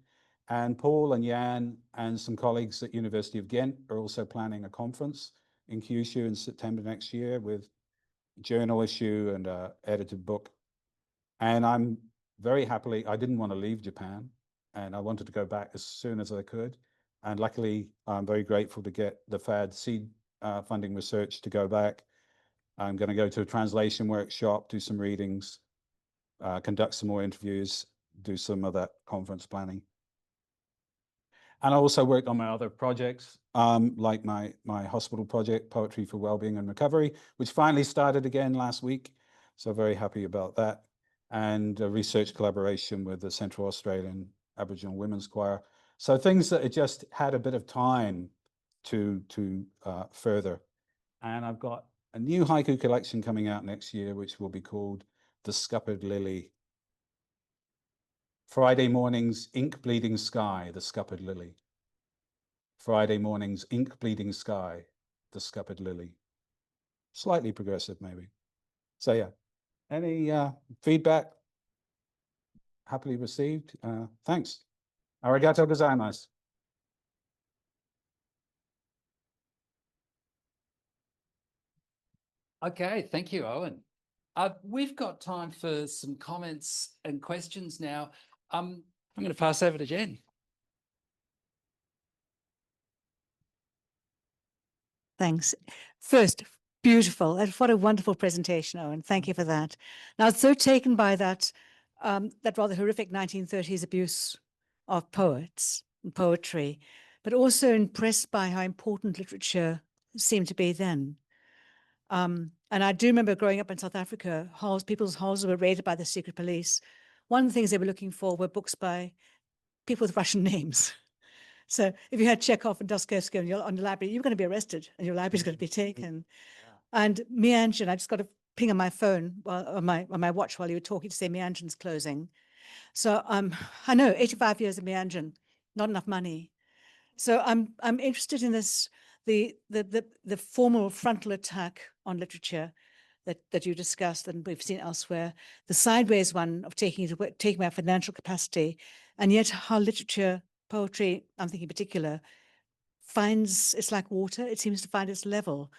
And Paul and Jan and some colleagues at University of Ghent are also planning a conference in Kyushu in September next year with a journal issue and an edited book. And I'm very happily, I didn't want to leave Japan, and I wanted to go back as soon as I could. And luckily, I'm very grateful to get the FAD seed funding research to go back. I'm going to go to a translation workshop, do some readings, conduct some more interviews, do some of that conference planning. And I also work on my other projects, like my hospital project, Poetry for Wellbeing and Recovery, which finally started again last week. So very happy about that. And a research collaboration with the Central Australian Aboriginal Women's Choir. So things that just had a bit of time to further. And I've got a new haiku collection coming out next year, which will be called The Scuppered Lily. Friday mornings, ink bleeding sky, the scuppered lily. Friday mornings, ink bleeding sky, the scuppered lily. Slightly progressive, maybe. So yeah, any feedback? Happily received. Thanks. Arigato gozaimasu. Okay, thank you, Owen. We've got time for some comments and questions now. I'm going to pass over to Jen. Thanks. First, beautiful. What a wonderful presentation, Owen. Thank you for that. Now, I was so taken by that, that rather horrific 1930s abuse of poets and poetry, but also impressed by how important literature seemed to be then. And I do remember growing up in South Africa, people's houses were raided by the secret police. One of the things they were looking for were books by people with Russian names. So if you had Chekhov and Dostoevsky on your library, you were going to be arrested and your library's going to be taken. Yeah. And Mianjin, I just got a ping on my phone, on my watch while you were talking to say Mianjin's closing. So I know 85 years of Mianjin, not enough money. So I'm interested in this, the formal frontal attack on literature that you discussed and we've seen elsewhere, the sideways one of taking away financial capacity, and yet how literature, poetry, I'm thinking in particular, it's like water. It seems to find its level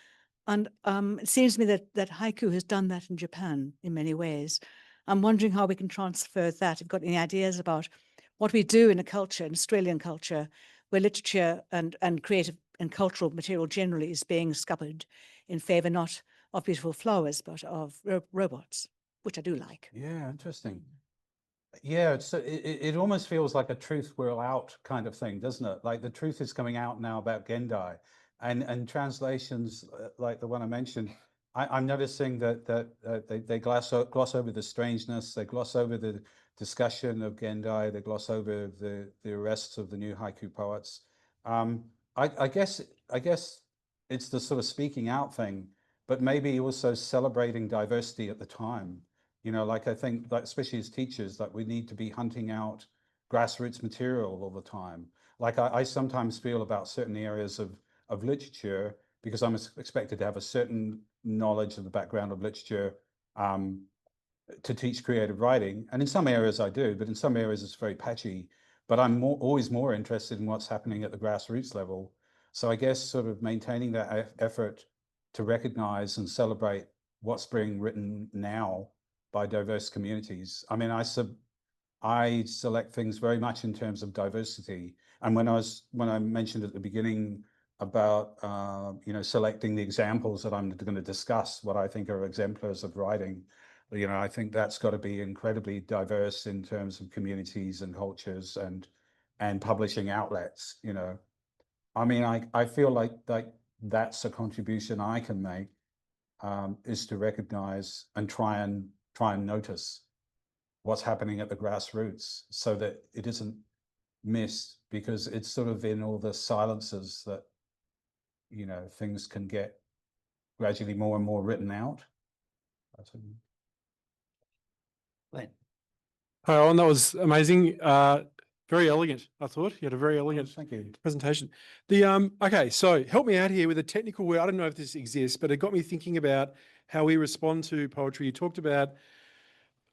And it seems to me that haiku has done that in Japan in many ways. I'm wondering how we can transfer that. If you've got any ideas about what we do in a culture, in Australian culture, where literature and creative and cultural material generally is being scuppered in favour not of beautiful flowers, but of robots, which I do like. Yeah, interesting. Yeah, it almost feels like a truth will out kind of thing, doesn't it? Like the truth is coming out now about Gendai, and translations like the one I mentioned. I'm noticing that they gloss over the strangeness, they gloss over the discussion of Gendai, they gloss over the arrests of the new haiku poets. I guess it's the sort of speaking out thing, but maybe also celebrating diversity at the time. You know, like I think, like especially as teachers, like we need to be hunting out grassroots material all the time. Like I sometimes feel about certain areas of literature, because I'm expected to have a certain knowledge of the background of literature to teach creative writing. And in some areas I do, but in some areas it's very patchy. But I'm always more interested in what's happening at the grassroots level. So I guess sort of maintaining that effort to recognize and celebrate what's being written now by diverse communities. I mean, I select things very much in terms of diversity. And when I mentioned at the beginning about you know, selecting the examples that I'm going to discuss, what I think are exemplars of writing, you know, I think that's got to be incredibly diverse in terms of communities and cultures and publishing outlets. You know, I mean, I feel like that's a contribution I can make, is to recognize and try and notice what's happening at the grassroots so that it isn't missed, because it's sort of in all the silences that, you know, things can get gradually more and more written out. Glenn. Hi, Owen, that was amazing. Very elegant, I thought. You had a very elegant Thank you. presentation. Okay, so help me out here with a technical word. I don't know if this exists, but it got me thinking about how we respond to poetry. You talked about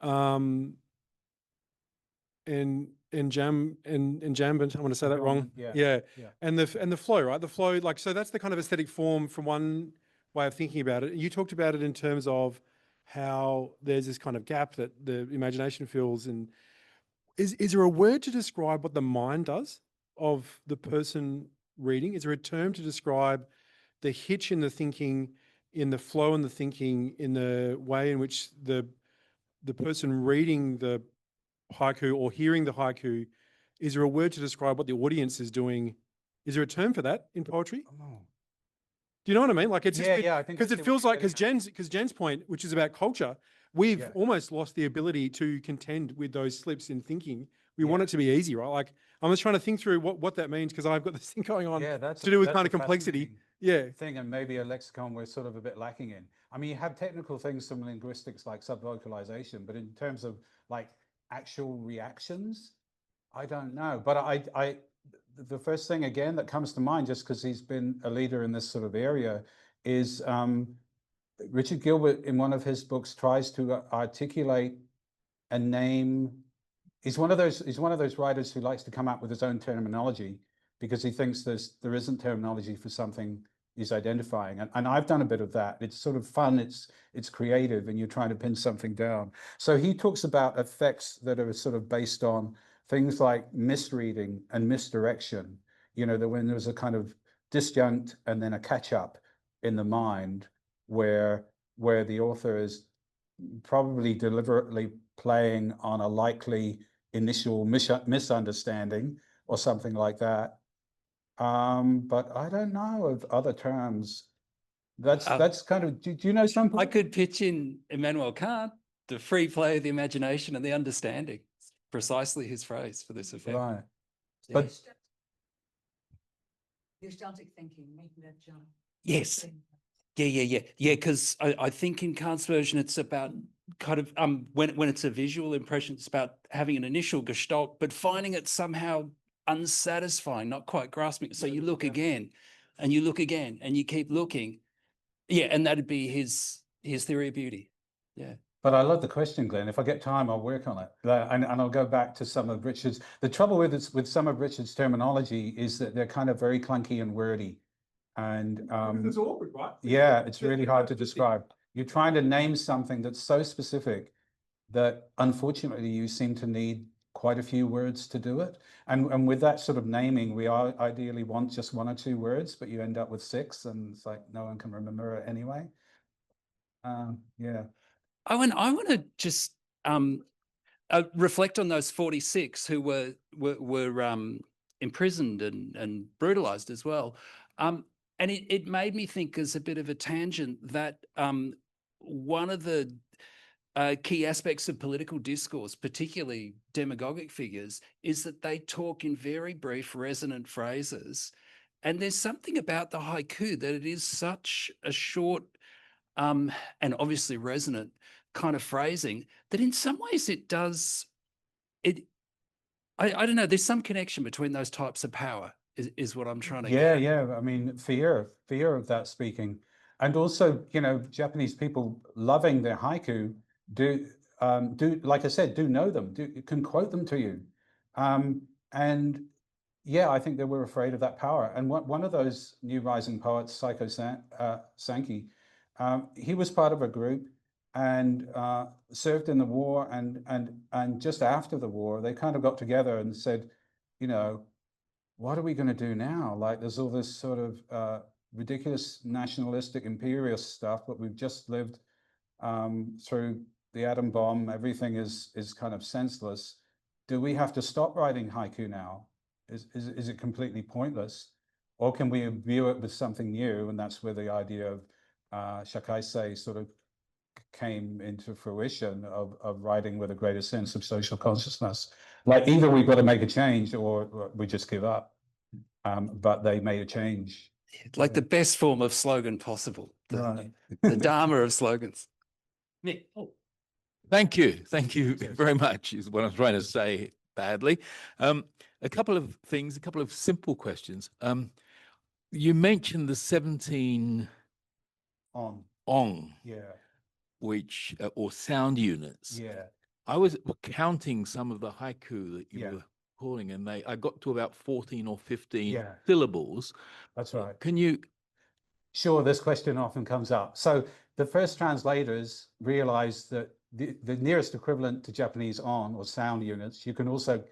enjambment. I want to say that wrong. Yeah. And the flow, right? The flow, like, so that's the kind of aesthetic form from one way of thinking about it. You talked about it in terms of how there's this kind of gap that the imagination fills. And is there a word to describe what the mind does of the person reading? Is there a term to describe the hitch in the thinking, in the flow in the thinking, in the way in which the person reading the haiku or hearing the haiku, is there a word to describe what the audience is doing? Is there a term for that in poetry? Oh. Do you know what I mean? Like it's I think because it feels like, because Jen's point, which is about culture, we've almost lost the ability to contend with those slips in thinking. We want it to be easy, right? Like I'm just trying to think through what that means, because I've got this thing going on that's to do with kind of complexity. Thing, and maybe a lexicon we're sort of a bit lacking in. I mean, you have technical things from linguistics like subvocalization, but in terms of like actual reactions, I don't know. But the first thing again that comes to mind, just because he's been a leader in this sort of area, is Richard Gilbert in one of his books tries to articulate a name. He's one of those writers who likes to come up with his own terminology, because he thinks there isn't terminology for something he's identifying. And I've done a bit of that. It's sort of fun, it's creative, and you're trying to pin something down. So he talks about effects that are sort of based on things like misreading and misdirection. You know, that when there's a kind of disjunct and then a catch up in the mind, where the author is probably deliberately playing on a likely initial misunderstanding or something like that. But I don't know of other terms. That's kind of, do you know something? I could pitch in Immanuel Kant, the free play of the imagination and the understanding. It's precisely his phrase for this effect. Right. Yeah. But Gestalt thinking, making that jump. Yes. Yeah. Because I think in Kant's version, it's about kind of when it's a visual impression, it's about having an initial gestalt, but finding it somehow unsatisfying, not quite grasping it. So you look again, and you look again, and you keep looking. Yeah, and that'd be his theory of beauty. Yeah. But I love the question, Glenn. If I get time, I'll work on it. And I'll go back to some of Richard's. The trouble with some of Richard's terminology is that they're kind of very clunky and wordy. And It's awkward, right? yeah, it's really hard to describe. You're trying to name something that's so specific that unfortunately you seem to need quite a few words to do it. And with that sort of naming, we ideally want just 1 or 2 words, but you end up with 6 and it's like no one can remember it anyway. Yeah. Owen, I want to just reflect on those 46 who were imprisoned and brutalized as well. And it made me think, as a bit of a tangent, that one of the key aspects of political discourse, particularly demagogic figures, is that they talk in very brief, resonant phrases. And there's something about the haiku that it is such a short and obviously resonant kind of phrasing that in some ways it does it. I don't know, there's some connection between those types of power is what I'm trying to get. Yeah. I mean, fear of that speaking. And also, you know, Japanese people loving their haiku do, like I said, do know them, can quote them to you. And yeah, I think they were afraid of that power. And one of those new rising poets, Saiko Sankey, he was part of a group and served in the war. And just after the war, they kind of got together and said, you know, what are we going to do now? Like, there's all this sort of ridiculous nationalistic imperialist stuff, but we've just lived through the atom bomb. Everything is kind of senseless. Do we have to stop writing haiku now? Is it completely pointless? Or can we view it with something new? And that's where the idea of shakaisei sort of came into fruition, of writing with a greater sense of social consciousness. Like, either we've got to make a change or we just give up. But they made a change. Like the best form of slogan possible, the Dharma of slogans. Nick. Oh. Thank you very much, is what I'm trying to say badly. A couple of things, a couple of simple questions. You mentioned the 17 on, yeah, which or sound units. yeah. I was counting some of the haiku that you were calling, and I got to about 14 or 15 syllables. That's right. Can you? Sure, this question often comes up. So the first translators realized that the nearest equivalent to Japanese on, or sound units, you can also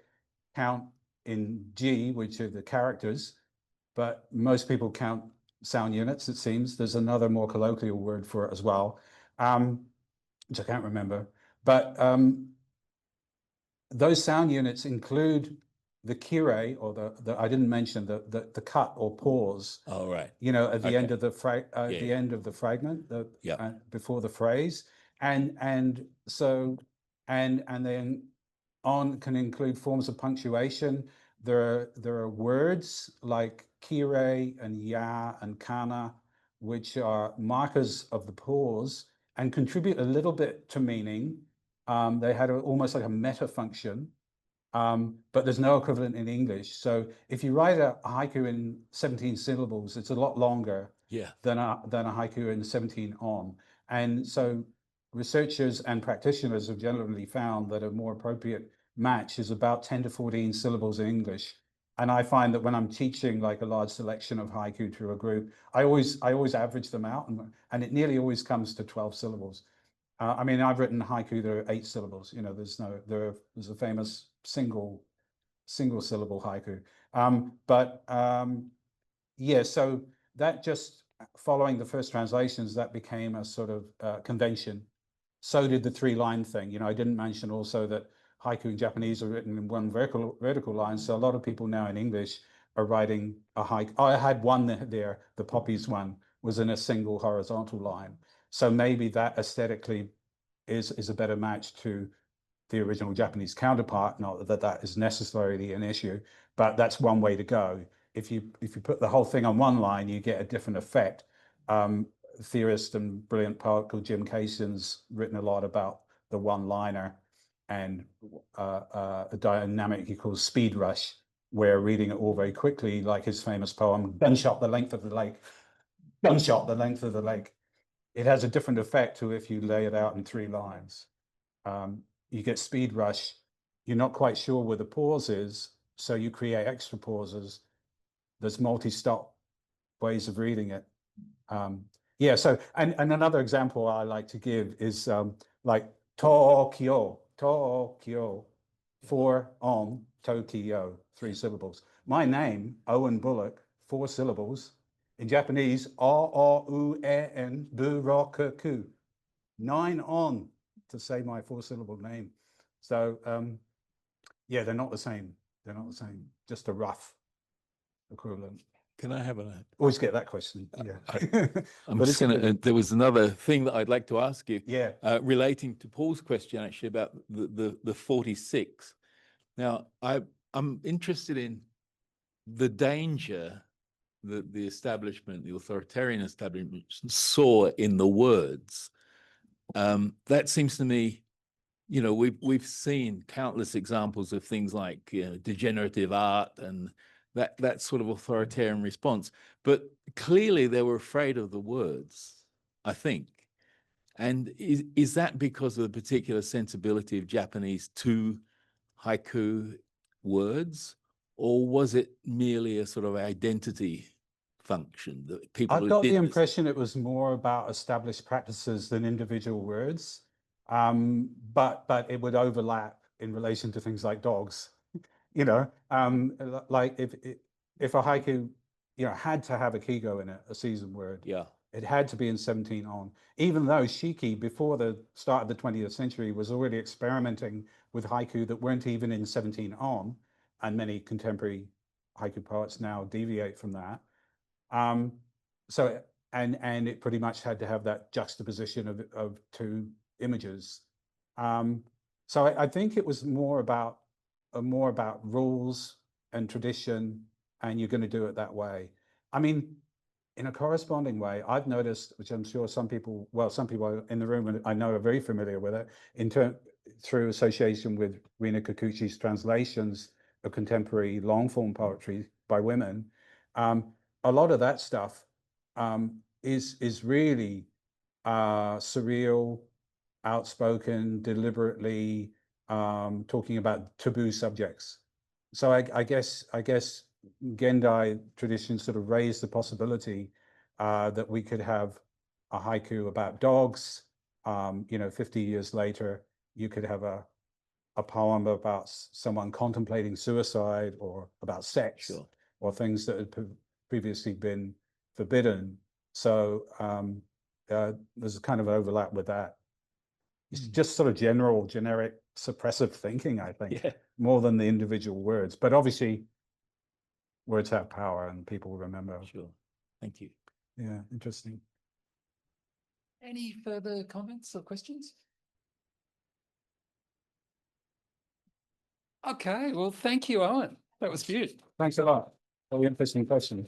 count in G, which are the characters, but most people count sound units, it seems. There's another more colloquial word for it as well, which I can't remember. But those sound units include the kire, or the I didn't mention the cut or pause. Oh, right. You know, at the end of the end of the fragment, before the phrase, and then on can include forms of punctuation. There are words like kire and ya and kana, which are markers of the pause and contribute a little bit to meaning. They had almost like a meta function, but there's no equivalent in English. So if you write a haiku in 17 syllables, it's a lot longer than a haiku in 17 on. And so researchers and practitioners have generally found that a more appropriate match is about 10 to 14 syllables in English. And I find that when I'm teaching like a large selection of haiku to a group, I always average them out, and it nearly always comes to 12 syllables. I mean, I've written haiku that are 8 syllables. You know, there's a famous single syllable haiku. Yeah, so that just following the first translations, that became a sort of convention. So did the 3-line thing. You know, I didn't mention also that haiku in Japanese are written in one vertical line. So a lot of people now in English are writing a haiku. Oh, I had one there, the poppies one was in a single horizontal line. So maybe that aesthetically is a better match to the original Japanese counterpart. Not that that is necessarily an issue, but that's one way to go. If you put the whole thing on one line, you get a different effect. Theorist and brilliant poet called Jim Cason's written a lot about the one-liner and a dynamic he calls speed rush, where reading it all very quickly, like his famous poem, Gunshot the Length of the Lake. Gunshot the Length of the Lake. It has a different effect to if you lay it out in 3 lines. You get speed rush. You're not quite sure where the pause is, so you create extra pauses. There's multi-stop ways of reading it. Yeah, so, and another example I like to give is like Tokyo, 4 on, Tokyo, 3 syllables. My name, Owen Bullock, 4 syllables. In Japanese, O-U-E-N, Bu-ro-ku-ku. 9 on to say my 4-syllable name. So, yeah, they're not the same. They're not the same. Just a rough equivalent. Can I have a? Always get that question. Yeah. I'm But just it's a going to. good- There was another thing that I'd like to ask you. Yeah. Relating to Paul's question, actually, about the 46. Now, I'm interested in the danger that the establishment, the authoritarian establishment, saw in the words. That seems to me, you know, we've seen countless examples of things like degenerative art and that sort of authoritarian response. But clearly, they were afraid of the words, I think. And is that because of the particular sensibility of Japanese to haiku words, or was it merely a sort of identity function that people? I've got the impression it was more about established practices than individual words, but it would overlap in relation to things like dogs. You know, like if a haiku, you know, had to have a kigo in it, a season word. Yeah. It had to be in 17 on, even though Shiki, before the start of the 20th century, was already experimenting with haiku that weren't even in 17 on, and many contemporary haiku poets now deviate from that. So, and it pretty much had to have that juxtaposition of 2 images. So I think it was more about rules and tradition, and you're going to do it that way. I mean, in a corresponding way, I've noticed, which I'm sure some people in the room I know are very familiar with it, through association with Rina Kikuchi's translations of contemporary long-form poetry by women. A lot of that stuff is really surreal, outspoken, deliberately talking about taboo subjects. So I guess Gendai tradition sort of raised the possibility that we could have a haiku about dogs. You know, 50 years later, you could have a poem about someone contemplating suicide, or about sex, Sure. or things that had previously been forbidden. So there's a kind of overlap with that. It's just sort of generic suppressive thinking, I think, Yeah. more than the individual words. But obviously, words have power, and people remember. Sure. Thank you. Yeah, interesting. Any further comments or questions? Okay, well, thank you, Owen. That was beautiful. Thanks a lot. Very interesting question.